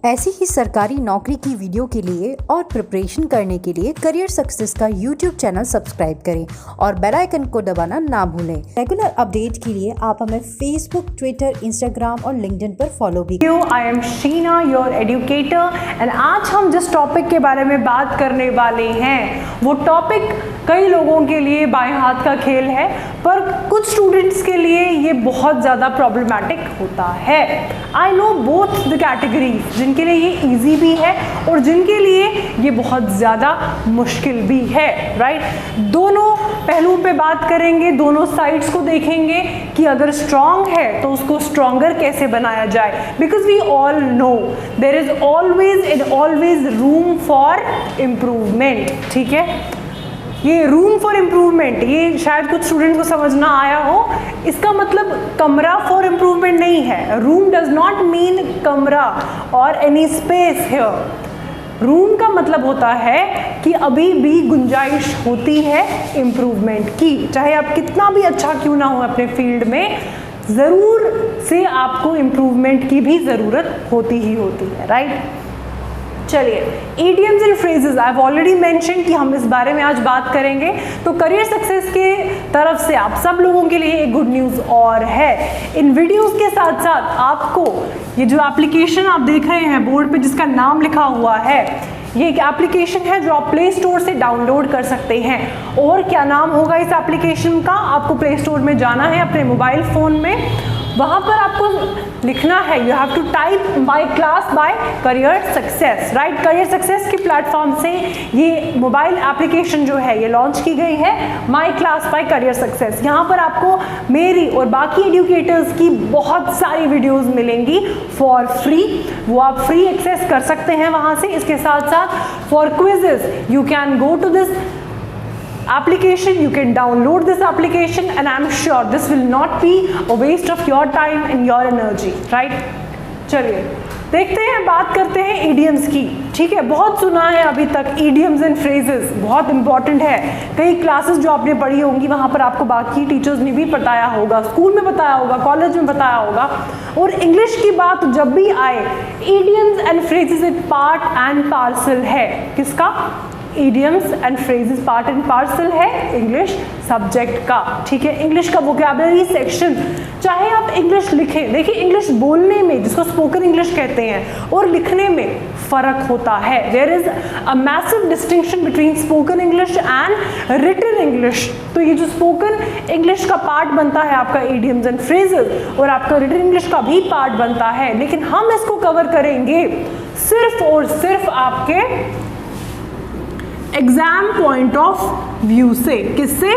ऐसी ही सरकारी नौकरी की वीडियो के लिए और प्रिपरेशन करने के लिए करियर सक्सेस का यूट्यूब चैनल सब्सक्राइब करें और बेल आइकन को दबाना ना भूलें। रेगुलर अपडेट के लिए आप हमें फेसबुक, ट्विटर, इंस्टाग्राम और लिंक्डइन पर फॉलो भी करें। I am Sheena, your educator, and आज हम जिस टॉपिक के बारे में बात करने वाले हैं वो टॉपिक कई लोगों के लिए बाएं हाथ का खेल है, पर कुछ स्टूडेंट्स के लिए ये बहुत ज़्यादा प्रॉब्लमैटिक होता है। I know both the categories, जिनके लिए ये इजी भी है और जिनके लिए ये बहुत ज़्यादा मुश्किल भी है, राइट। दोनों पहलुओं पे बात करेंगे, दोनों साइड्स को देखेंगे कि अगर स्ट्रॉन्ग है तो उसको स्ट्रॉन्गर कैसे बनाया जाए, because we all know there is always room for improvement. ठीक है, ये रूम फॉर इम्प्रूवमेंट, ये शायद कुछ स्टूडेंट्स को समझ ना आया हो। इसका मतलब कमरा फॉर इम्प्रूवमेंट नहीं है। रूम डज नॉट मीन कमरा और एनी स्पेस हियर। रूम का मतलब होता है कि अभी भी गुंजाइश होती है इम्प्रूवमेंट की, चाहे आप कितना भी अच्छा क्यों ना हो अपने फील्ड में, ज़रूर से आपको इम्प्रूवमेंट की भी ज़रूरत होती ही होती है, राइट। चलिए, idioms and phrases, I have already mention कि हम इस बारे में आज बात करेंगे। तो करियर सक्सेस के तरफ से आप सब लोगों के लिए एक गुड न्यूज़ और है। इन वीडियोस के साथ साथ आपको ये जो एप्लीकेशन आप देख रहे हैं बोर्ड पे जिसका नाम लिखा हुआ है, ये एक एप्लीकेशन है जो आप प्ले स्टोर से डाउनलोड कर सकते हैं। और क्या नाम होगा इस एप्लीकेशन का? आपको प्ले स्टोर में जाना है अपने मोबाइल फ़ोन में, वहाँ पर आपको लिखना है, you have to type my class by career success, right. Career success के प्लेटफॉर्म से ये मोबाइल एप्लीकेशन जो है ये लॉन्च की गई है, my class by career success. यहाँ पर आपको मेरी और बाकी एजुकेटर्स की बहुत सारी वीडियोस मिलेंगी फॉर फ्री, वो आप फ्री एक्सेस कर सकते हैं वहाँ से। इसके साथ साथ for quizzes you can go to this application, you can download this application and I'm sure this will not be a waste of your time and your energy, right। चलिए देखते हैं, बात करते हैं idioms की। ठीक है, बहुत सुना है अभी तक idioms and phrases, बहुत इंपॉर्टेंट है। कई क्लासेस जो आपने पढ़ी होंगी वहाँ पर आपको बाकी टीचर्स ने भी बताया होगा, स्कूल में बताया होगा, कॉलेज में बताया होगा। और इंग्लिश की बात जब भी आए, idioms and phrases एक पार्ट एंड पार्सल है। किसका? idioms and phrases part and parcel है इंग्लिश सब्जेक्ट का। ठीक है, इंग्लिश का वोकैबुलरी सेक्शन, चाहे आप इंग्लिश लिखें, देखिए इंग्लिश बोलने में, जिसको स्पोकन इंग्लिश कहते हैं, और लिखने में फ़र्क होता है। There is a massive distinction between spoken English and written English. तो ये जो स्पोकन इंग्लिश का पार्ट बनता है आपका idioms एंड phrases, और आपका रिटन इंग्लिश का भी पार्ट बनता है, लेकिन हम इसको कवर करेंगे सिर्फ और सिर्फ आपके एग्जाम पॉइंट ऑफ व्यू से। किससे?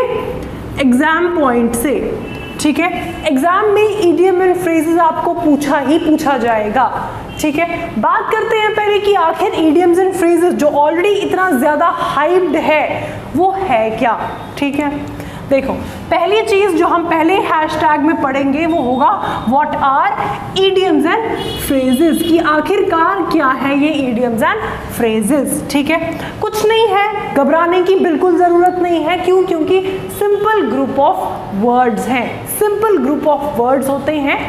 एग्जाम पॉइंट से। ठीक है, एग्जाम में इडियम एंड फ्रेजेस आपको पूछा ही पूछा जाएगा। ठीक है, बात करते हैं पहले कि आखिर इडियम्स एंड फ्रेजेस जो ऑलरेडी इतना ज़्यादा हाइप्ड है वो है क्या। ठीक है, देखो पहली चीज़ जो हम पहले हैशटैग में पढ़ेंगे वो होगा what are idioms and phrases, कि आखिरकार क्या है ये इडियम्स एंड फ्रेजेस। ठीक है, कुछ नहीं है, घबराने की बिल्कुल ज़रूरत नहीं है। क्यों? क्योंकि सिंपल ग्रुप ऑफ वर्ड्स हैं, सिंपल ग्रुप ऑफ वर्ड्स होते हैं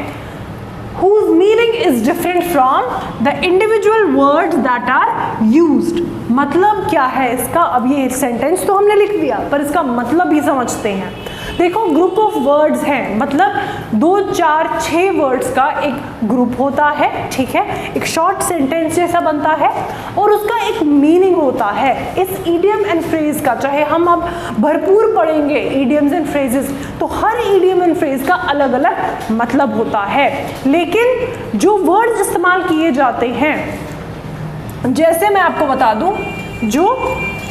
whose meaning is different from the individual words that are used। मतलब क्या है इसका? अब ये सेंटेंस तो हमने लिख दिया, पर इसका मतलब भी समझते हैं। देखो, ग्रुप ऑफ वर्ड्स हैं, मतलब 2, 4, 6 वर्ड्स का एक ग्रुप होता है। ठीक है, एक शॉर्ट सेंटेंस जैसा बनता है और उसका एक मीनिंग होता है। इस इडियम एंड फ्रेज का, चाहे हम अब भरपूर पढ़ेंगे इडियम्स एंड फ्रेजेस, तो हर इडियम एंड फ्रेज का अलग अलग मतलब होता है। लेकिन जो वर्ड्स इस्तेमाल किए जाते हैं, जैसे मैं आपको बता दूं, जो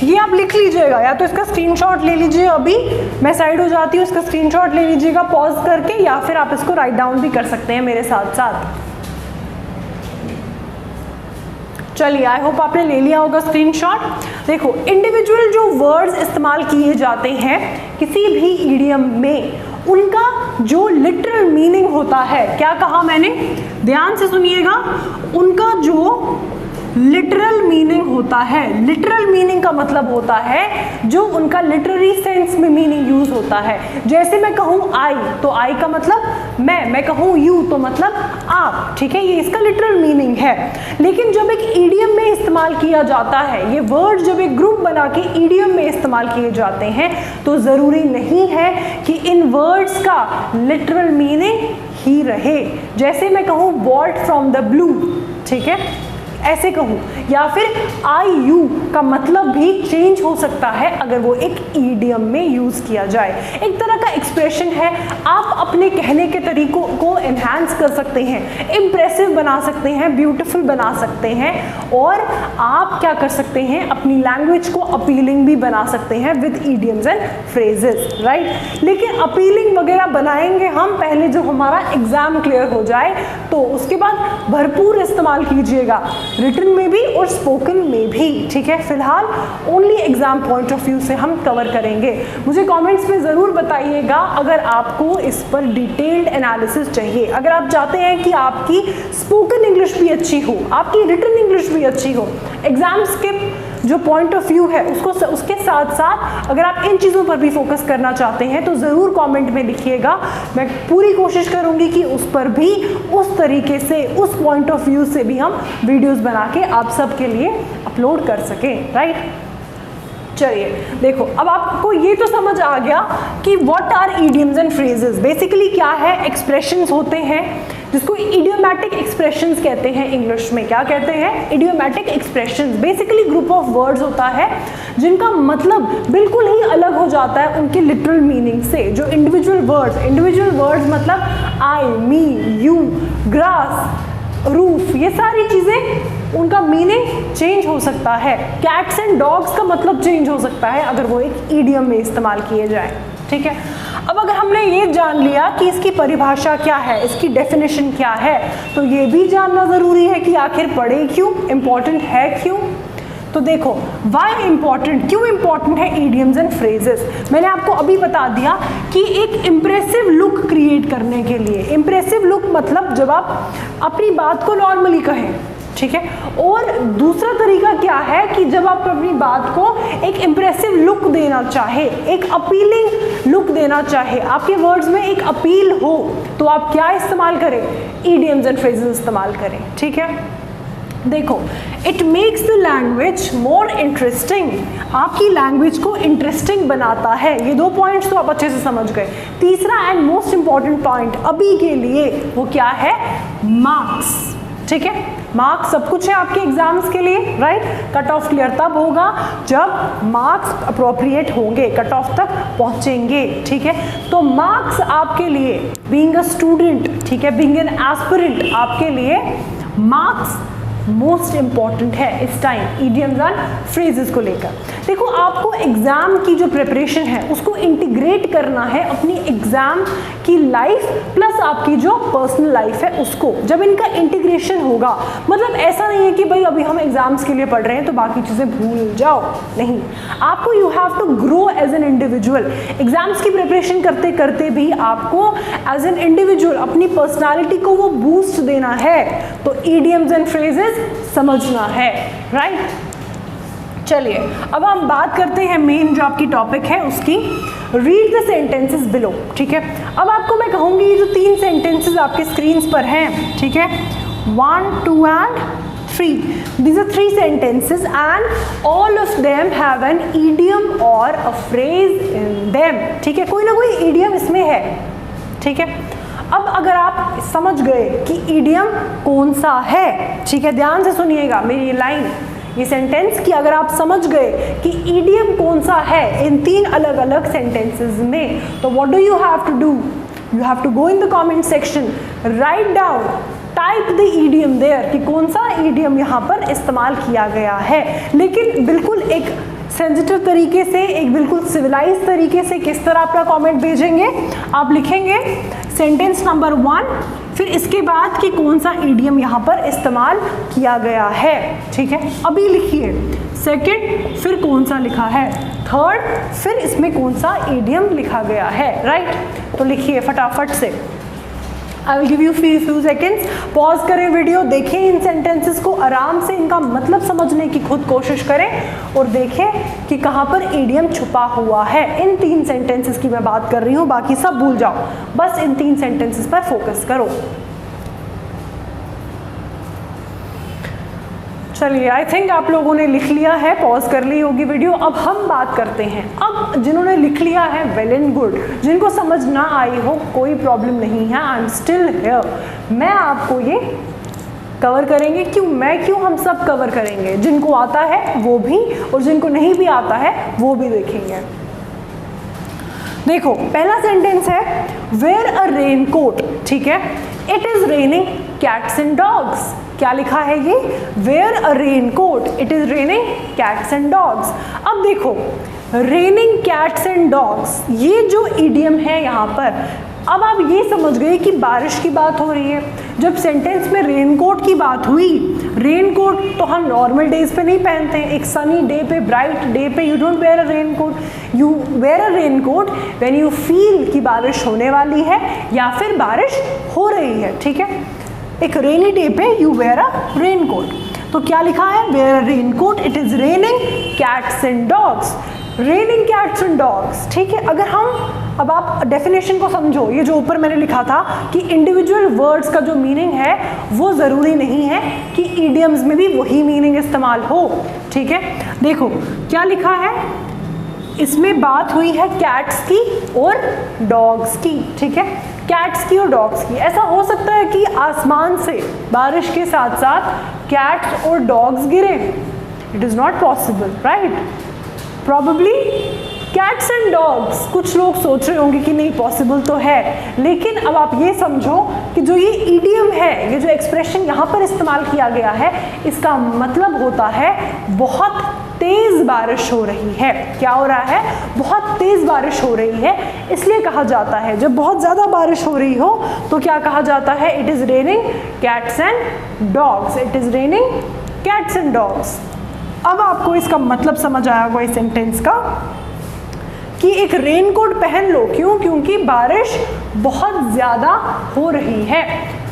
ये आप लिख लीजिएगा, या तो इसका स्क्रीनशॉट ले लीजिए, अभी मैं साइड हो जाती हूँ, इसका स्क्रीनशॉट ले लीजिएगा पॉज करके, या फिर आप इसको राइट डाउन भी कर सकते हैं मेरे साथ साथ। चलिए, आई होप आपने ले लिया होगा स्क्रीनशॉट। देखो, इंडिविजुअल जो वर्ड्स इस्तेमाल किए जाते हैं किसी भी इडियम में, उनका जो लिटरल मीनिंग होता है, क्या कहा मैंने? ध्यान से सुनिएगा, उनका जो लिटरल मीनिंग होता है। लिटरल मीनिंग का मतलब होता है जो उनका लिटरेरी सेंस में मीनिंग यूज होता है। जैसे मैं कहूँ आई, तो आई का मतलब मैं कहूँ यू तो मतलब आप, ठीक है, ये इसका लिटरल मीनिंग है। लेकिन जब एक ईडियम में इस्तेमाल किया जाता है, ये वर्ड जब एक ग्रुप बना के ईडियम में इस्तेमाल किए जाते हैं, तो ज़रूरी नहीं है कि इन वर्ड्स का लिटरल मीनिंग ही रहे। जैसे मैं कहूँ बॉल्ट फ्रॉम द ब्लू, ठीक है, ऐसे कहूँ, या फिर आई यू का मतलब भी चेंज हो सकता है अगर वो एक ईडियम में यूज़ किया जाए। एक तरह का एक्सप्रेशन है, आप अपने कहने के तरीकों को एनहांस कर सकते हैं, इम्प्रेसिव बना सकते हैं, ब्यूटीफुल बना सकते हैं, और आप क्या कर सकते हैं, अपनी लैंग्वेज को अपीलिंग भी बना सकते हैं with idioms and phrases, right. लेकिन अपीलिंग वगैरह बनाएंगे हम पहले जब हमारा एग्जाम क्लियर हो जाए, तो उसके बाद भरपूर इस्तेमाल कीजिएगा, रिटन में भी और स्पोकन में भी, ठीक है। फिलहाल only exam point of view से हम कवर करेंगे। मुझे कमेंट्स में ज़रूर बताइएगा अगर आपको इस पर डिटेल्ड एनालिसिस चाहिए, अगर आप चाहते हैं कि आपकी स्पोकन इंग्लिश भी अच्छी हो, आपकी रिटन इंग्लिश भी अच्छी हो, एग्जाम्स के जो पॉइंट ऑफ व्यू है उसके साथ साथ अगर आप इन चीज़ों पर भी फोकस करना चाहते हैं तो ज़रूर कमेंट में लिखिएगा। मैं पूरी कोशिश करूंगी कि उस पर भी उस तरीके से, उस पॉइंट ऑफ व्यू से भी हम वीडियोस बना के आप सबके लिए अपलोड कर सकें, राइट। चलिए देखो, अब आपको ये तो समझ आ गया कि what are idioms and phrases. Basically क्या है, एक्सप्रेशंस होते हैं जिसको इडियोमैटिक एक्सप्रेशंस कहते हैं। इंग्लिश में क्या कहते हैं, idiomatic expressions. Basically group of words होता है जिनका मतलब बिल्कुल ही अलग हो जाता है उनके लिटरल मीनिंग से। जो इंडिविजुअल वर्ड्स मतलब आई, मी, यू, ग्रास, रूफ, ये सारी चीज़ें उनका मीनिंग चेंज हो सकता है। कैट्स एंड डॉग्स का मतलब चेंज हो सकता है अगर वो एक ईडियम में इस्तेमाल किए जाए, ठीक है। अब अगर हमने ये जान लिया कि इसकी परिभाषा क्या है, इसकी डेफिनेशन क्या है, तो ये भी जानना ज़रूरी है कि आखिर पढ़े क्यों, इम्पॉर्टेंट है क्यों। तो देखो, वाई इम्पॉर्टेंट, क्यों इम्पॉर्टेंट है ईडियम्स एंड फ्रेजेस। मैंने आपको अभी बता दिया कि एक इम्प्रेसिव लुक क्रिएट करने के लिए, इम्प्रेसिव लुक मतलब जब आप अपनी बात को नॉर्मली कहें, ठीक है। और दूसरा तरीका क्या है कि जब आप अपनी बात को एक इम्प्रेसिव लुक देना चाहे, एक अपीलिंग लुक देना चाहे, आपके वर्ड्स में एक अपील हो, तो आप क्या इस्तेमाल करें, ईडियम्स एंड फ्रेजेस इस्तेमाल करें, ठीक है। देखो, it makes the language more interesting, आपकी लैंग्वेज को इंटरेस्टिंग बनाता है। ये दो पॉइंट्स तो आप अच्छे से समझ गए। तीसरा एंड मोस्ट इंपॉर्टेंट पॉइंट अभी के लिए वो क्या है, मार्क्स, ठीक है। मार्क्स सब कुछ है आपके एग्जाम्स के लिए, राइट। कट ऑफ क्लियर तब होगा जब मार्क्स अप्रोप्रिएट होंगे, कट ऑफ तक पहुंचेंगे, ठीक है। तो मार्क्स आपके लिए बीइंग अ स्टूडेंट, ठीक है, बीइंग एन एस्पिरेंट, आपके लिए मार्क्स मोस्ट इंपॉर्टेंट है इस टाइम इडियम्स एंड फ्रेजेस को लेकर। देखो, आपको एग्जाम की जो प्रिपरेशन है उसको इंटीग्रेट करना है अपनी एग्जाम की लाइफ प्लस आपकी जो पर्सनल लाइफ है उसको। जब इनका इंटीग्रेशन होगा, मतलब ऐसा नहीं है कि भाई अभी हम एग्जाम्स के लिए पढ़ रहे हैं तो बाकी चीज़ें भूल जाओ, नहीं। आपको you have to grow as an individual. Exams की प्रिपरेशन करते करते भी आपको एज एन इंडिविजुअल अपनी पर्सनालिटी को वो बूस्ट देना है, तो ईडियम्स एंड फ्रेजेस समझना है, राइट। चलिए अब हम बात करते हैं मेन जो आपकी टॉपिक है उसकी। रीड द सेंटेंसेस बिलो, ठीक है। अब आपको मैं कहूँगी ये जो 3 सेंटेंसेस आपके स्क्रीन्स पर हैं, ठीक है, 1, 2 and 3, these are 3 sentences and all of them have an idiom or a phrase in them, ठीक है। कोई ना कोई idiom इसमें है, ठीक है। अब अगर आप समझ गए कि idiom कौन सा है, ठीक है, ध्यान से सुनिएगा मेरी ये लाइन, ये सेंटेंस की अगर आप समझ गए कि ईडियम कौन सा है इन 3 अलग अलग सेंटेंसेस में, तो what do you have to do, you have to go in the comment section, write down, type the idiom there कि कौन सा ईडियम यहाँ पर इस्तेमाल किया गया है। लेकिन बिल्कुल एक सेंसिटिव तरीके से, एक बिल्कुल सिविलाइज तरीके से किस तरह अपना कमेंट भेजेंगे, आप लिखेंगे सेंटेंस नंबर 1, फिर इसके बाद कि कौन सा ईडियम यहाँ पर इस्तेमाल किया गया है, ठीक है। अभी लिखिए सेकंड, फिर कौन सा लिखा है, थर्ड, फिर इसमें कौन सा ईडियम लिखा गया है, राइट। तो लिखिए फटाफट से, I will give you few seconds, pause करें वीडियो, देखें इन सेंटेंसेस को, आराम से इनका मतलब समझने की खुद कोशिश करें और देखें कि कहाँ पर ईडियम छुपा हुआ है। इन 3 सेंटेंसेस की मैं बात कर रही हूँ, बाकी सब भूल जाओ, बस इन 3 सेंटेंसेस पर फोकस करो। चलिए, आई थिंक आप लोगों ने लिख लिया है, पॉज कर ली होगी वीडियो। अब हम बात करते हैं, अब जिन्होंने लिख लिया है वेल एंड गुड, जिनको समझ ना आई हो कोई प्रॉब्लम नहीं है, आई एम स्टिल हियर। मैं आपको ये कवर करेंगे, क्यों हम सब कवर करेंगे, जिनको आता है वो भी और जिनको नहीं भी आता है वो भी देखेंगे। देखो, पहला सेंटेंस है वेयर अ रेनकोट, ठीक है, it is raining cats and dogs. क्या लिखा है ये? Wear a raincoat, it is raining cats and dogs. अब देखो, रेनिंग कैट्स एंड डॉग्स, ये जो इडियम है यहाँ पर, अब आप ये समझ गए कि बारिश की बात हो रही है। जब सेंटेंस में रेनकोट की बात हुई, रेनकोट तो हम नॉर्मल डेज पे नहीं पहनते हैं, एक सनी डे पे, ब्राइट डे पे you don't wear a raincoat, you wear a raincoat when you feel कि बारिश होने वाली है या फिर बारिश हो रही है, ठीक है। एक रेनी डे पे यू वेयर अ रेनकोट। तो क्या लिखा है? Wear a raincoat, it is raining cats and dogs. Raining cats and dogs, ठीक है। अगर हम, अब आप डेफिनेशन को समझो, ये जो ऊपर मैंने लिखा था कि इंडिविजुअल वर्ड्स का जो मीनिंग है वो ज़रूरी नहीं है कि ईडियम्स में भी वही मीनिंग इस्तेमाल हो, ठीक है। देखो क्या लिखा है, इसमें बात हुई है कैट्स की और डॉग्स की, ठीक है, कैट्स की और डॉग्स की। ऐसा हो सकता है कि आसमान से बारिश के साथ साथ कैट्स और डॉग्स गिरे, it is not possible, right. Probably cats and dogs, कुछ लोग सोच रहे होंगे कि नहीं पॉसिबल तो है, लेकिन अब आप ये समझो कि जो ये ईडियम है, ये जो एक्सप्रेशन यहाँ पर इस्तेमाल किया गया है, इसका मतलब होता है बहुत तेज बारिश हो रही है। क्या हो रहा है? बहुत तेज बारिश हो रही है। इसलिए कहा जाता है जब बहुत ज़्यादा बारिश हो रही हो तो क्या कहा जाता है? It is raining cats and dogs, it is raining cats and dogs. अब आपको इसका मतलब समझ आया होगा इस सेंटेंस का कि एक रेनकोट पहन लो। क्यों? क्योंकि बारिश बहुत ज़्यादा हो रही है,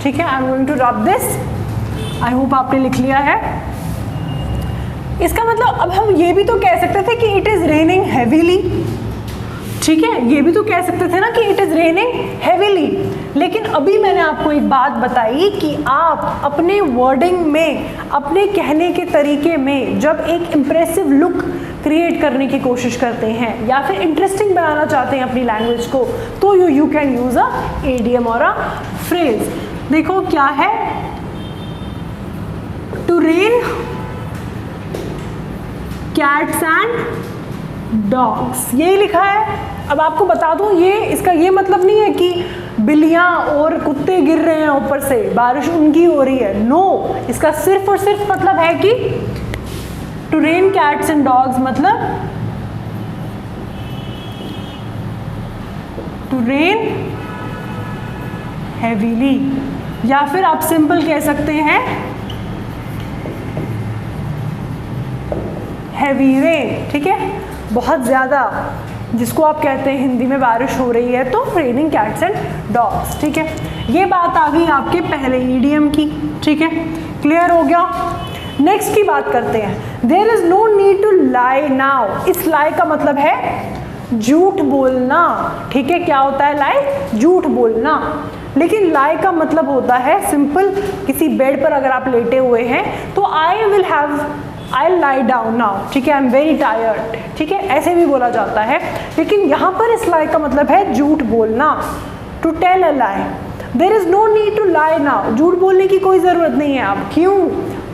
ठीक है। I am going to rub this, I hope आपने लिख लिया है। इसका मतलब अब हम ये भी तो कह सकते थे कि इट इज़ रेनिंग हैवीली, ठीक है, ये भी तो कह सकते थे ना कि इट इज़ रेनिंग हैवीली। लेकिन अभी मैंने आपको एक बात बताई कि आप अपने वर्डिंग में, अपने कहने के तरीके में जब एक इम्प्रेसिव लुक क्रिएट करने की कोशिश करते हैं या फिर इंटरेस्टिंग बनाना चाहते हैं अपनी लैंग्वेज को, तो you can use a idiom और अ फ्रेज। देखो क्या है, to rain cats and dogs, यही लिखा है। अब आपको बता दूं, ये इसका ये मतलब नहीं है कि बिल्लियां और कुत्ते गिर रहे हैं ऊपर से, बारिश उनकी हो रही है। नो, इसका सिर्फ और सिर्फ मतलब है कि to rain cats and dogs मतलब टू रेन हैवीली, या फिर आप सिंपल कह सकते हैं हैवी रेन, ठीक है, बहुत ज़्यादा, जिसको आप कहते हैं हिंदी में बारिश हो रही है तो रेनिंग कैट्स एंड डॉग्स, ठीक है। ये बात आ गई आपके पहले ईडियम की, ठीक है, क्लियर हो गया। नेक्स्ट की बात करते हैं, there is no need to lie now. इस लाई का मतलब है झूठ बोलना, ठीक है। क्या होता है लाई? झूठ बोलना। लेकिन लाई का मतलब होता है सिंपल, किसी बेड पर अगर आप लेटे हुए हैं तो I'll lie down now, ठीक है, I'm very tired, ठीक है, ऐसे भी बोला जाता है। लेकिन यहाँ पर इस lie का मतलब है झूठ बोलना, to tell a lie. There is no need to lie now, झूठ बोलने की कोई ज़रूरत नहीं है अब। क्यों?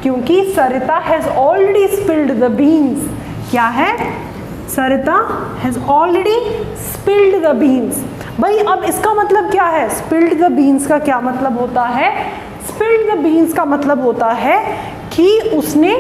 क्योंकि सरिता has already spilled the beans. क्या है? सरिता has already spilled the beans. भाई अब इसका मतलब क्या है? spilled the beans का क्या मतलब होता है? spilled the beans का मतलब होता है कि उसने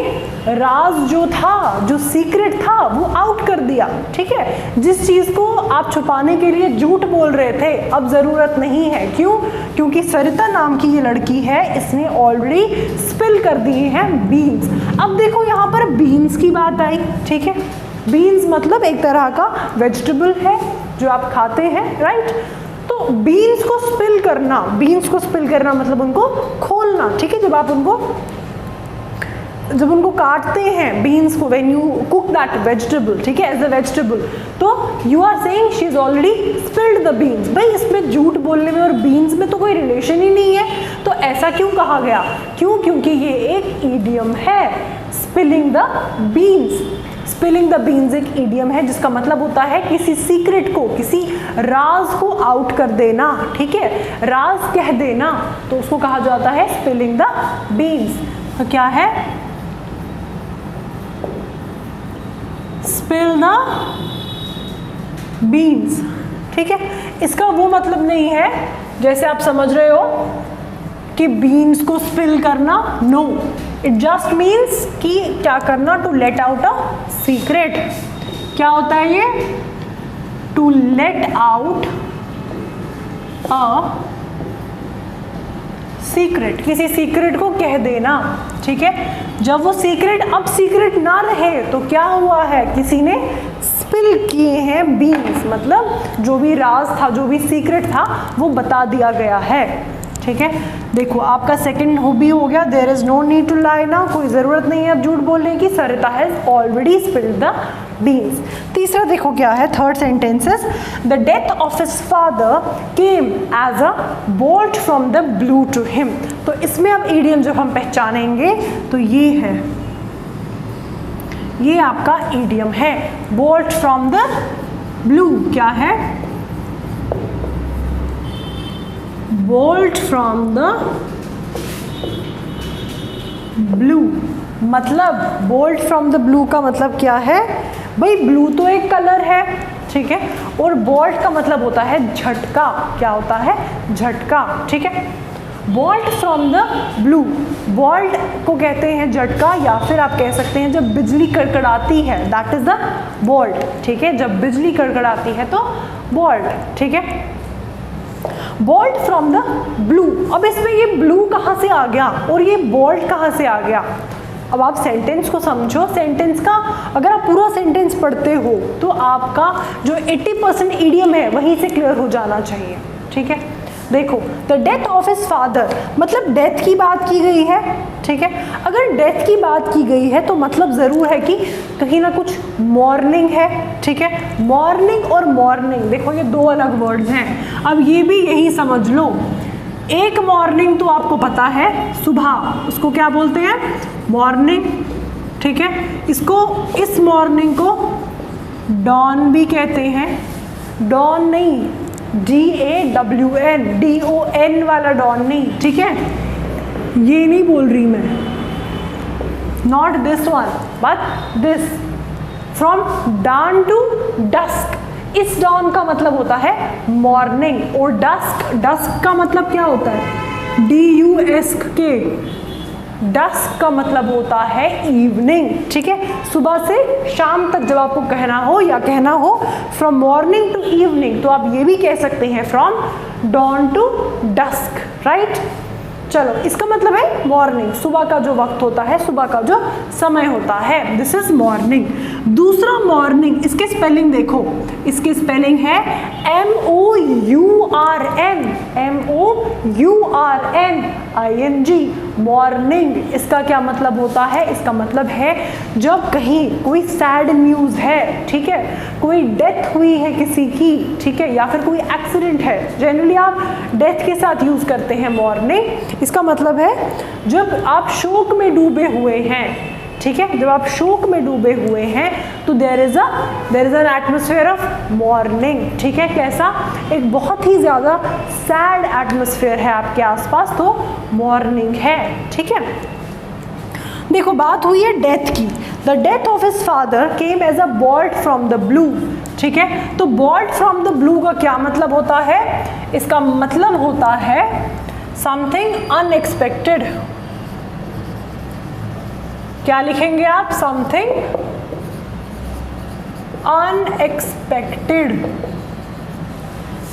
राज जो था, जो सीक्रेट था, वो आउट कर दिया, ठीक है। जिस चीज़ को आप छुपाने के लिए झूठ बोल रहे थे अब ज़रूरत नहीं है। क्यों? क्योंकि सरिता नाम की ये लड़की है, इसने ऑलरेडी स्पिल कर दिए हैं बीन्स। अब देखो यहाँ पर बीन्स की बात आई, ठीक है। बीन्स मतलब एक तरह का वेजिटेबल है जो आप खाते हैं, राइट। तो बीन्स को स्पिल करना, बीन्स को स्पिल करना मतलब उनको खोलना, ठीक है। जब आप उनको काटते हैं बीन्स को, when you cook that vegetable, ठीक है, एज अ वेजिटेबल, तो you are saying she is already spilled the beans. भाई इसमें झूठ बोलने में और बीन्स में तो कोई रिलेशन ही नहीं है, तो ऐसा क्यों कहा गया? क्यों? क्योंकि ये एक ईडियम है, spilling the beans. Spilling the beans एक ईडियम है जिसका मतलब होता है किसी सीक्रेट को, किसी राज को आउट कर देना, ठीक है, राज कह देना, तो उसको कहा जाता है स्पिलिंग द बीन्स। तो क्या है? स्पिल द बीन्स, ठीक है। इसका वो मतलब नहीं है जैसे आप समझ रहे हो कि बीन्स को स्पिल करना, नो, इट जस्ट मीन्स कि क्या करना, to let out a secret. क्या होता है ये? To let out a secret, किसी सीक्रेट को कह देना, ठीक है। जब वो सीक्रेट अब सीक्रेट ना रहे तो क्या हुआ है? किसी ने स्पिल किए हैं बीन्स, मतलब जो भी राज था, जो भी सीक्रेट था वो बता दिया गया है, ठीक है। देखो आपका सेकंड हॉबी हो गया, there is no need to lie now, कोई ज़रूरत नहीं है अब झूठ बोलने की, Sarita has already spilled the beans. तीसरा देखो क्या है, third sentences, the death of his father came as a bolt from the blue to him. तो इसमें अब ईडियम जब हम पहचानेंगे तो ये है, ये आपका ईडियम है, बोल्ट फ्रॉम द ब्लू। क्या है? Bolt from the blue. मतलब बोल्ट फ्रॉम द ब्लू का मतलब क्या है? भाई ब्लू तो एक कलर है, ठीक है, और बोल्ट का मतलब होता है झटका। क्या होता है? झटका, ठीक है। Bolt from the blue, bolt को कहते हैं झटका, या फिर आप कह सकते हैं जब बिजली कड़कड़ाती है, दैट इज द बोल्ट, ठीक है। जब बिजली कड़कड़ाती है तो बोल्ट, ठीक है। Bolt from the blue. अब इसमें ये ब्लू कहाँ से आ गया और ये बोल्ट कहाँ से आ गया? अब आप सेंटेंस को समझो, सेंटेंस का अगर आप पूरा सेंटेंस पढ़ते हो तो आपका जो 80% ईडियम है वहीं से क्लियर हो जाना चाहिए, ठीक है। देखो, the death of his father मतलब डेथ की बात की गई है, ठीक है। अगर डेथ की बात की गई है तो मतलब ज़रूर है कि कहीं ना कुछ मॉर्निंग है, ठीक है। मॉर्निंग और मॉर्निंग, देखो ये दो अलग वर्ड्स हैं। अब ये भी यही समझ लो, एक मॉर्निंग तो आपको पता है सुबह, उसको क्या बोलते हैं? मॉर्निंग, ठीक है। इसको, इस मॉर्निंग को डॉन भी कहते हैं। डॉन नहीं, DAWN, DON वाला डॉन नहीं, ठीक है। ये नहीं बोल रही मैं, not this one but this, from dawn to dusk. इस dawn का मतलब होता है मॉर्निंग, और डस्क, डस्क का मतलब क्या होता है? DUSK, डस्क का मतलब होता है इवनिंग, ठीक है। सुबह से शाम तक जब आपको कहना हो या कहना हो फ्रॉम मॉर्निंग टू इवनिंग, तो आप ये भी कह सकते हैं from dawn to dusk, right. चलो, इसका मतलब है मॉर्निंग, सुबह का जो वक्त होता है, सुबह का जो समय होता है, दिस इज मॉर्निंग। दूसरा मॉर्निंग, इसके स्पेलिंग देखो, इसकी स्पेलिंग है MOURN, मॉर्निंग। इसका क्या मतलब होता है? इसका मतलब है जब कहीं कोई सैड न्यूज़ है, ठीक है, कोई डेथ हुई है किसी की, ठीक है, या फिर कोई एक्सीडेंट है, जनरली आप डेथ के साथ यूज़ करते हैं मॉर्निंग। इसका मतलब है जब आप शोक में डूबे हुए हैं, ठीक है, जब आप शोक में डूबे हुए हैं तो there is an atmosphere of morning, ठीक है। कैसा? एक बहुत ही ज़्यादा सैड एटमॉस्फेयर है आपके आसपास, तो मॉर्निंग है, ठीक है। देखो, बात हुई है डेथ की। The death of his father came as a bolt from the blue, ठीक है। तो बोल्ट फ्रॉम द ब्लू का क्या मतलब होता है? इसका मतलब होता है समथिंग अनएक्सपेक्टेड। क्या लिखेंगे आप? Something unexpected.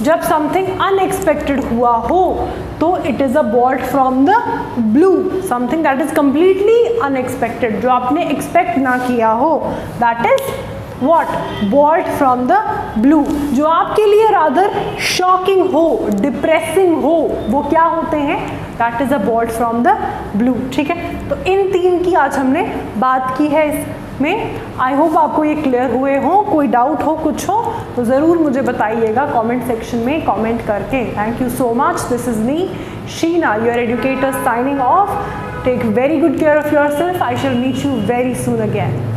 जब समथिंग अनएक्सपेक्टेड हुआ हो तो it is a bolt from the blue, something that is completely unexpected, जो आपने एक्सपेक्ट ना किया हो, that is what? Bolt from the blue. जो आपके लिए रादर शॉकिंग हो, डिप्रेसिंग हो, वो क्या होते हैं? That is a bolt from the blue. ठीक है, तो इन तीन की आज हमने बात की है इसमें। आई होप आपको ये क्लियर हुए हो। कोई डाउट हो, कुछ हो तो ज़रूर मुझे बताइएगा कमेंट सेक्शन में कमेंट करके। Thank you so much. This is me Sheena, your educator, signing off. Take very good care of yourself. I shall meet you very soon again.